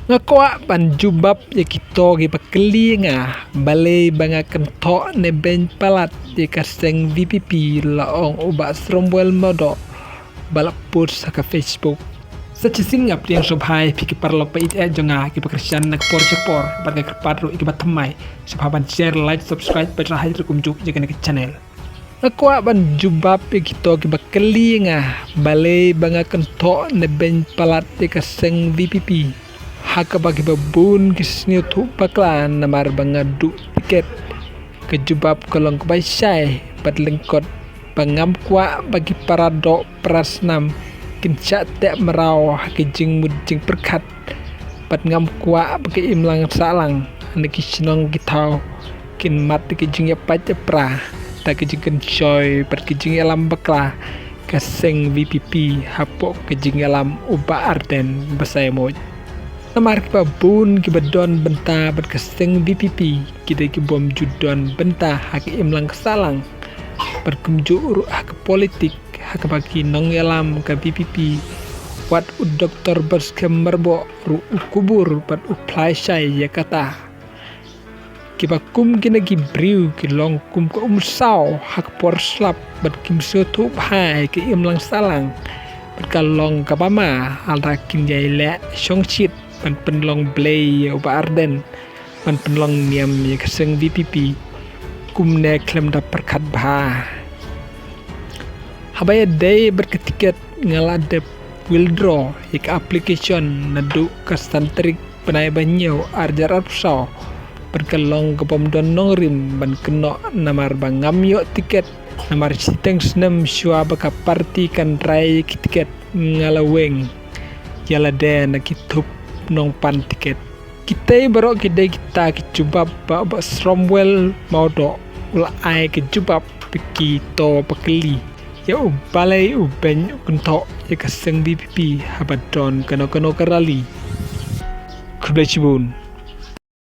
Ngakwa panjubab ya kita gi pakeli balai banga kentok ne ben palat ya kaseng VPP laong ubak srombwel modo balap post sa Facebook. Sa chisingap yang subhai piki parlo pa ite jonga ki pakristian nak por bagai kerpadro iki batamai subhaban share like subscribe pada rahay rekumjuk jaga ke channel. Ngakwa panjubab ya kita gi pakeli balai banga kentok ne ben palat ya kaseng VPP. Haka bagi babun kisni tu baklan namar bangadu tiket kejubab kolong kebaisai badlengkot bangam kwa bagi para dok prasnam kincak tak merau kijing mudjing perkat bad ngam kwa bagi imlang salang niki sinong gitau kin mat kijing ya paca pra tak kijing kencoy bad kijing alam bakla kaseng VPP hapok kijing alam uba arden basai moj. Namar kita bun kita don benta berkeseng VPP kita bom judon benta hak imlang kesalang berkumju uruk hak politik hak bagi nong yalam ke VPP wat doktor berskem merbo ru kubur bat uplai syai ya kata kita kum kina gibriu ki long kum ke umsau hak porslap bat kim sotu hai ke imlang salang berkalong kapama alra kin jaile syongchit pan penlong blay uba arden pan penlong niam ya keseng VPP kumne klem da perkat bah habaya day berketiket ngalade withdraw ik application nadu kastantrik penai banyo arjar arpsau berkelong ke pomdon nongrim ban keno namar bangam yo tiket namar siteng senam syua baka parti kan rai tiket ngalaweng yala de na kitup nong pan tiket kita baru kita coba bawa srombwel mau do ulah ai kejubab piki to pakeli ya balai uben kuntok ya kaseng VPP habadon kano kerali kuda cibun.